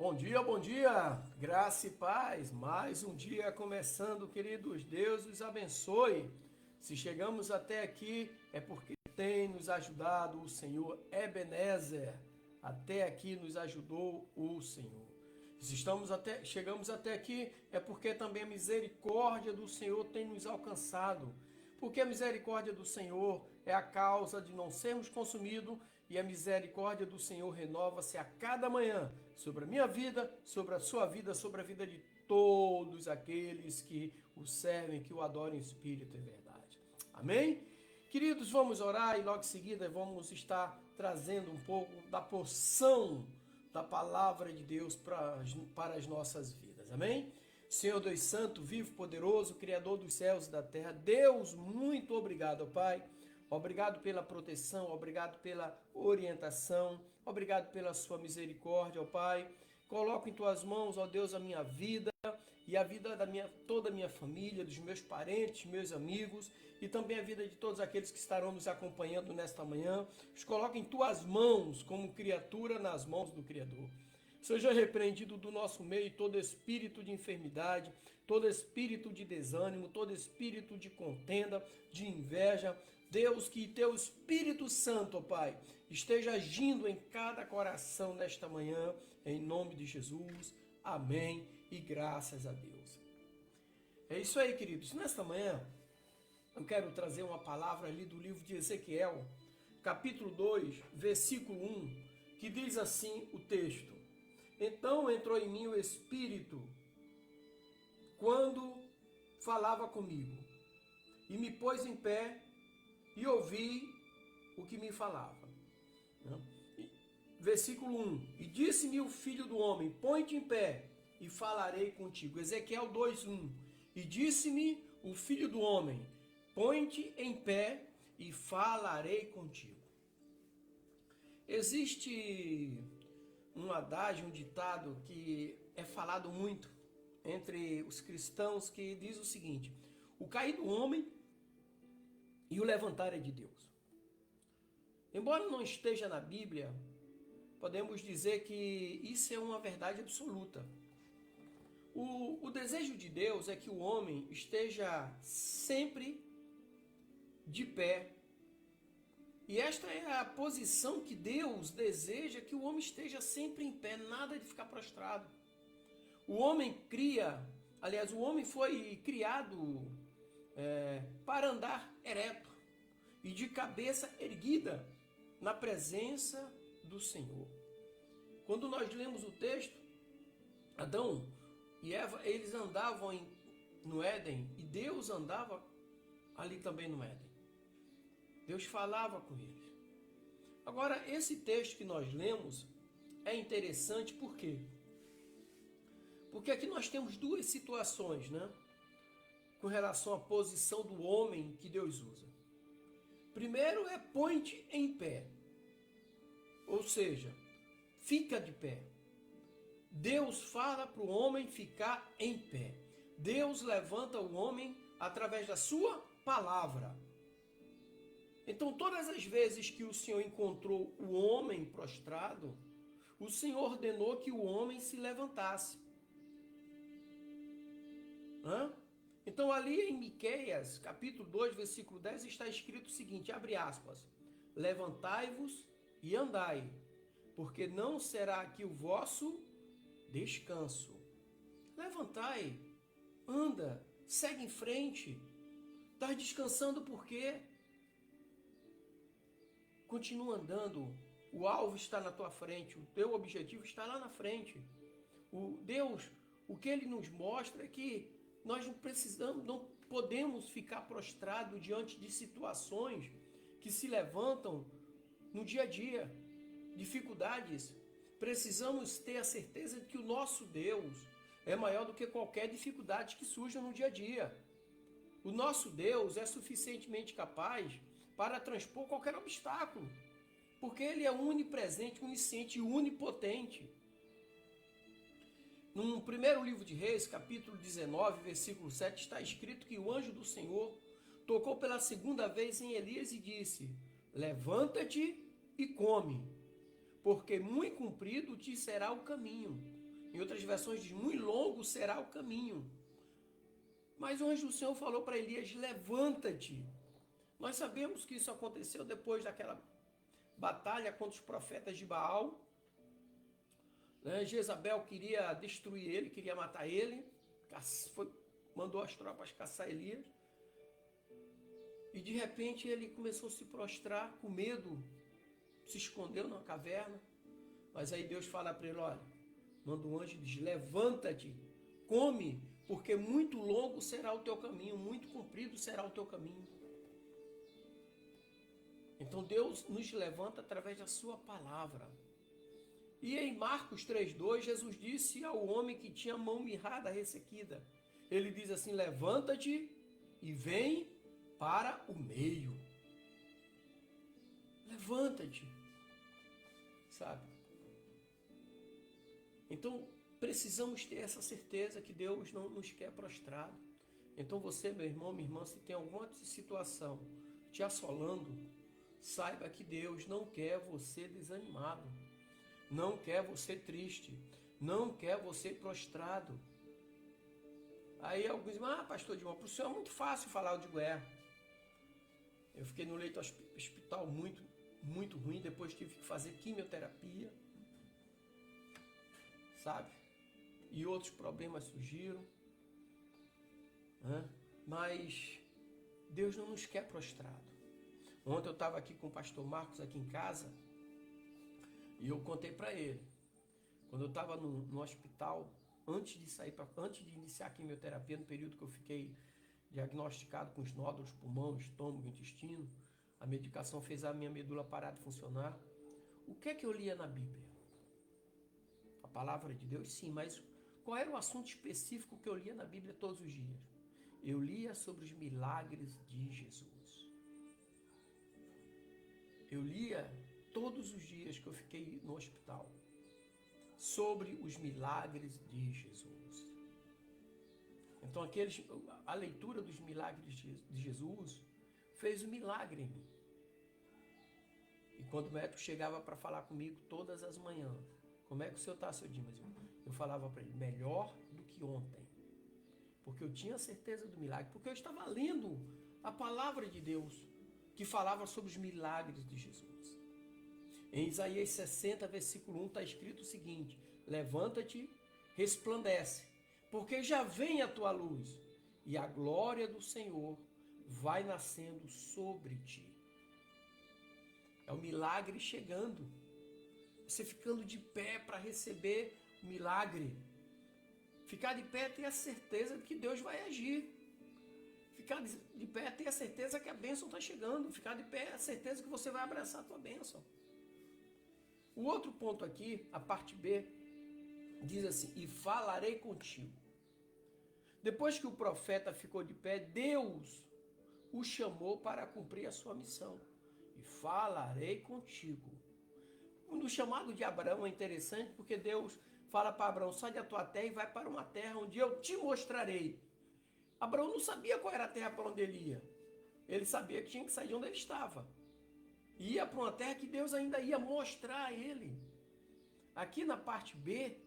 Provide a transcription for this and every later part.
Bom dia, graça e paz. Mais um dia começando, queridos. Deus os abençoe. Se chegamos até aqui é porque tem nos ajudado o Senhor Ebenezer. Até aqui nos ajudou o Senhor. Se chegamos até aqui é porque também a misericórdia do Senhor tem nos alcançado. Porque a misericórdia do Senhor é a causa de não sermos consumidos e a misericórdia do Senhor renova-se a cada manhã sobre a minha vida, sobre a sua vida, sobre a vida de todos aqueles que o servem, que o adoram em espírito e verdade. Amém? Queridos, vamos orar e logo em seguida vamos estar trazendo um pouco da porção da palavra de Deus para as nossas vidas. Amém? Senhor Deus Santo, vivo, poderoso, Criador dos céus e da terra, Deus, muito obrigado, Pai. Obrigado pela proteção, obrigado pela orientação, obrigado pela sua misericórdia, ó Pai. Coloco em tuas mãos, ó Deus, a minha vida e a vida toda a minha família, dos meus parentes, meus amigos e também a vida de todos aqueles que estarão nos acompanhando nesta manhã. Os coloco em tuas mãos como criatura nas mãos do Criador. Seja repreendido do nosso meio todo espírito de enfermidade, todo espírito de desânimo, todo espírito de contenda, de inveja. Deus, que teu Espírito Santo, ó Pai, esteja agindo em cada coração nesta manhã, em nome de Jesus. Amém e graças a Deus. É isso aí, queridos. Nesta manhã, eu quero trazer uma palavra ali do livro de Ezequiel, capítulo 2, versículo 1, que diz assim o texto: Então entrou em mim o Espírito quando falava comigo, e me pôs em pé e ouvi o que me falava. Versículo 1: E disse-me o filho do homem, põe-te em pé e falarei contigo. Ezequiel 2:1: E disse-me o filho do homem, põe-te em pé e falarei contigo. Existe um adágio, um ditado que é falado muito entre os cristãos que diz o seguinte: o cair do homem e o levantar é de Deus. Embora não esteja na Bíblia, podemos dizer que isso é uma verdade absoluta. O desejo de Deus é que o homem esteja sempre de pé. E esta é a posição que Deus deseja, que o homem esteja sempre em pé, nada de ficar prostrado. O homem o homem foi criado para andar ereto e de cabeça erguida na presença do Senhor. Quando nós lemos o texto, Adão e Eva, eles andavam no Éden e Deus andava ali também no Éden. Deus falava com eles. Agora, esse texto que nós lemos é interessante por quê? Porque aqui nós temos duas situações, com relação à posição do homem que Deus usa. Primeiro é põe-te em pé. Ou seja, fica de pé. Deus fala para o homem ficar em pé. Deus levanta o homem através da sua palavra. Então, todas as vezes que o Senhor encontrou o homem prostrado, o Senhor ordenou que o homem se levantasse. Então, ali em Miqueias, capítulo 2, versículo 10, está escrito o seguinte, abre aspas: Levantai-vos e andai, porque não será aqui o vosso descanso. Levantai, anda, segue em frente. Estás descansando por quê? Continua andando, o alvo está na tua frente, o teu objetivo está lá na frente. Deus, o que Ele nos mostra é que nós não podemos ficar prostrados diante de situações que se levantam no dia a dia, dificuldades. Precisamos ter a certeza de que o nosso Deus é maior do que qualquer dificuldade que surja no dia a dia. O nosso Deus é suficientemente capaz para transpor qualquer obstáculo, porque Ele é onipresente, onisciente e onipotente. No primeiro livro de Reis, capítulo 19, versículo 7, está escrito que o anjo do Senhor tocou pela segunda vez em Elias e disse: Levanta-te e come, porque muito comprido te será o caminho. Em outras versões diz, muito longo será o caminho. Mas o anjo do Senhor falou para Elias, levanta-te. Nós sabemos que isso aconteceu depois daquela batalha contra os profetas de Baal. Jezabel queria destruir ele, queria matar ele. Mandou as tropas caçar Elias. E de repente ele começou a se prostrar com medo. Se escondeu numa caverna. Mas aí Deus fala para ele, olha, manda um anjo e diz, levanta-te, come, porque muito longo será o teu caminho, muito comprido será o teu caminho. Então Deus nos levanta através da sua palavra. E em Marcos 3,2, Jesus disse ao homem que tinha a mão mirrada, ressequida, ele diz assim, levanta-te e vem para o meio. Levanta-te, sabe? Então, precisamos ter essa certeza que Deus não nos quer prostrado. Então você, meu irmão, minha irmã, se tem alguma situação te assolando, saiba que Deus não quer você desanimado, não quer você triste, não quer você prostrado. Aí alguns dizem, pastor Dilma, para o senhor é muito fácil falar, eu digo, eu fiquei no leito hospital muito ruim, depois tive que fazer quimioterapia, sabe? E outros problemas surgiram, mas Deus não nos quer prostrado. Ontem eu estava aqui com o pastor Marcos aqui em casa e eu contei para ele, quando eu estava no hospital, antes de iniciar a quimioterapia, no período que eu fiquei diagnosticado com os nódulos, pulmão, estômago, intestino, a medicação fez a minha medula parar de funcionar. O que é que eu lia na Bíblia? A palavra de Deus, sim, mas qual era o assunto específico que eu lia na Bíblia todos os dias? Eu lia sobre os milagres de Jesus. Eu lia todos os dias que eu fiquei no hospital sobre os milagres de Jesus. Então a leitura dos milagres de Jesus fez um milagre em mim. E quando o médico chegava para falar comigo todas as manhãs, como é que o senhor está, seu Dimas? Eu falava para ele, melhor do que ontem. Porque eu tinha certeza do milagre, porque eu estava lendo a palavra de Deus, que falava sobre os milagres de Jesus. Em Isaías 60, versículo 1, está escrito o seguinte, levanta-te, resplandece, porque já vem a tua luz, e a glória do Senhor vai nascendo sobre ti. É o milagre chegando. Você ficando de pé para receber o milagre. Ficar de pé é ter a certeza de que Deus vai agir. Ficar de pé é ter a certeza que a bênção está chegando. Ficar de pé é a certeza que você vai abraçar a tua bênção. O outro ponto aqui, a parte B, diz assim, e falarei contigo. Depois que o profeta ficou de pé, Deus o chamou para cumprir a sua missão. E falarei contigo. O chamado de Abraão é interessante porque Deus fala para Abraão, sai da tua terra e vai para uma terra onde eu te mostrarei. Abraão não sabia qual era a terra para onde ele ia. Ele sabia que tinha que sair de onde ele estava. Ia para uma terra que Deus ainda ia mostrar a ele. Aqui na parte B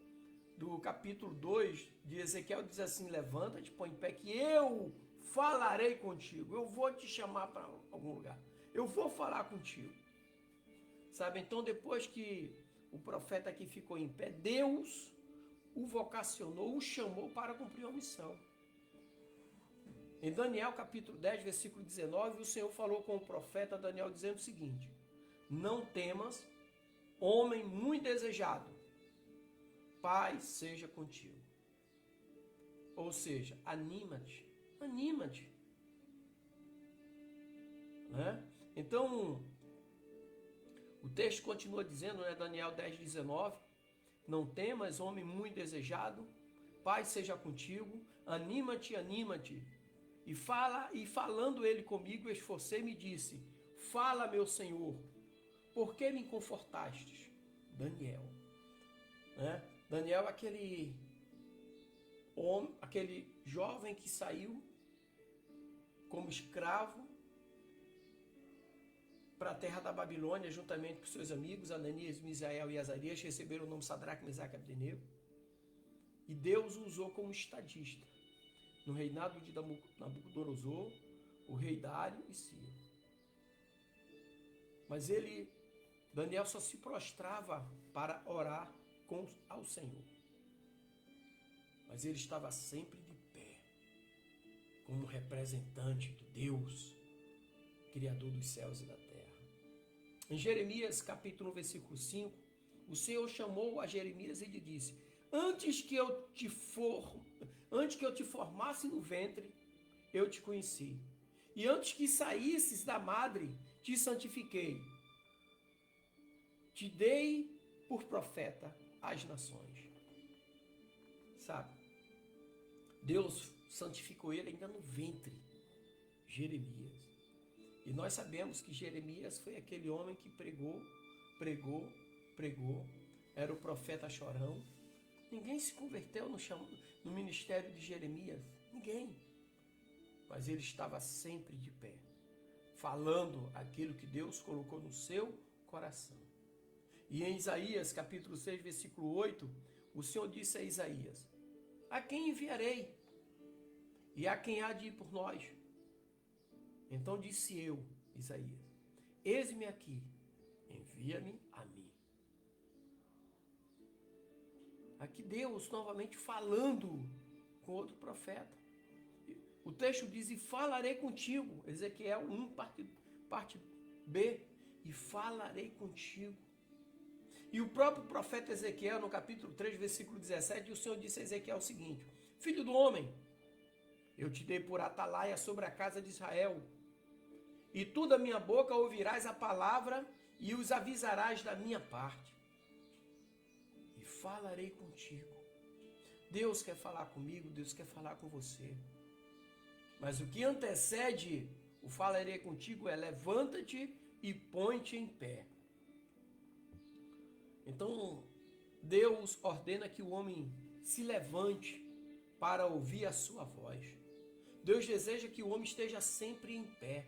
do capítulo 2 de Ezequiel diz assim, levanta-te, põe em pé que eu falarei contigo. Eu vou te chamar para algum lugar. Eu vou falar contigo. Sabe, então depois que o profeta aqui ficou em pé, Deus o vocacionou, o chamou para cumprir uma missão. Em Daniel capítulo 10, versículo 19, o Senhor falou com o profeta Daniel dizendo o seguinte, não temas, homem muito desejado, paz seja contigo. Ou seja, anima-te, anima-te. Então, o texto continua dizendo, Daniel 10, 19, não temas, homem muito desejado, paz seja contigo, anima-te, anima-te. E falando ele comigo, esforcei-me e disse, fala, meu Senhor, por que me confortastes? Daniel. Daniel é aquele jovem que saiu como escravo para a terra da Babilônia, juntamente com seus amigos, Ananias, Misael e Azarias, receberam o nome Sadraque, Mesaque e Abdenego. E Deus o usou como estadista no reinado de Nabucodonosor, o rei Dário e Ciro. Mas Daniel só se prostrava para orar ao Senhor. Mas ele estava sempre de pé, como representante do Deus, Criador dos céus e da terra. Em Jeremias capítulo 1, versículo 5, o Senhor chamou a Jeremias e lhe disse: Antes que eu te formasse no ventre, eu te conheci. E antes que saísses da madre, te santifiquei. Te dei por profeta às nações. Sabe? Deus santificou ele ainda no ventre, Jeremias. E nós sabemos que Jeremias foi aquele homem que pregou. Era o profeta chorão. Ninguém se converteu no ministério de Jeremias. Ninguém. Mas ele estava sempre de pé, falando aquilo que Deus colocou no seu coração. E em Isaías, capítulo 6, versículo 8, o Senhor disse a Isaías: A quem enviarei? E a quem há de ir por nós? Então disse eu, Isaías: Eis-me aqui, envia-me a mim. Aqui Deus novamente falando com outro profeta. O texto diz: E falarei contigo. Ezequiel 1, parte B. E falarei contigo. E o próprio profeta Ezequiel, no capítulo 3, versículo 17, o Senhor disse a Ezequiel o seguinte: Filho do homem, eu te dei por atalaia sobre a casa de Israel, e tu da minha boca ouvirás a palavra e os avisarás da minha parte. E falarei contigo. Deus quer falar comigo, Deus quer falar com você. Mas o que antecede o falarei contigo é: levanta-te e põe-te em pé. Então, Deus ordena que o homem se levante para ouvir a sua voz. Deus deseja que o homem esteja sempre em pé.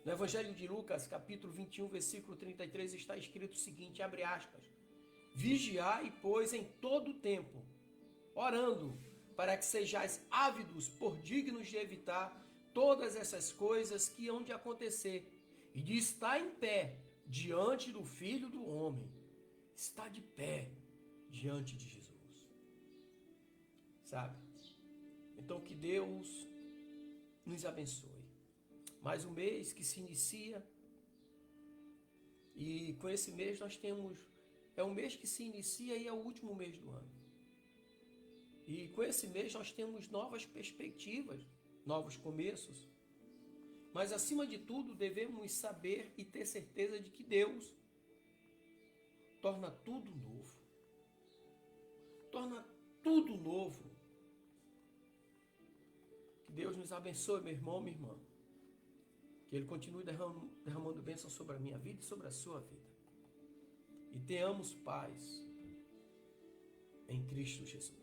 No Evangelho de Lucas, capítulo 21, versículo 33, está escrito o seguinte, abre aspas: Vigiai, pois, em todo o tempo, orando, para que sejais ávidos por dignos de evitar todas essas coisas que hão de acontecer, e de estar em pé diante do Filho do Homem. Está de pé diante de Jesus. Sabe? Então que Deus nos abençoe. Mais um mês que se inicia. E com esse mês nós temos... É um mês que se inicia e é o último mês do ano. E com esse mês nós temos novas perspectivas, novos começos. Mas acima de tudo devemos saber e ter certeza de que Deus torna tudo novo. Torna tudo novo. Que Deus nos abençoe, meu irmão, minha irmã. Que Ele continue derramando bênção sobre a minha vida e sobre a sua vida. E tenhamos paz em Cristo Jesus.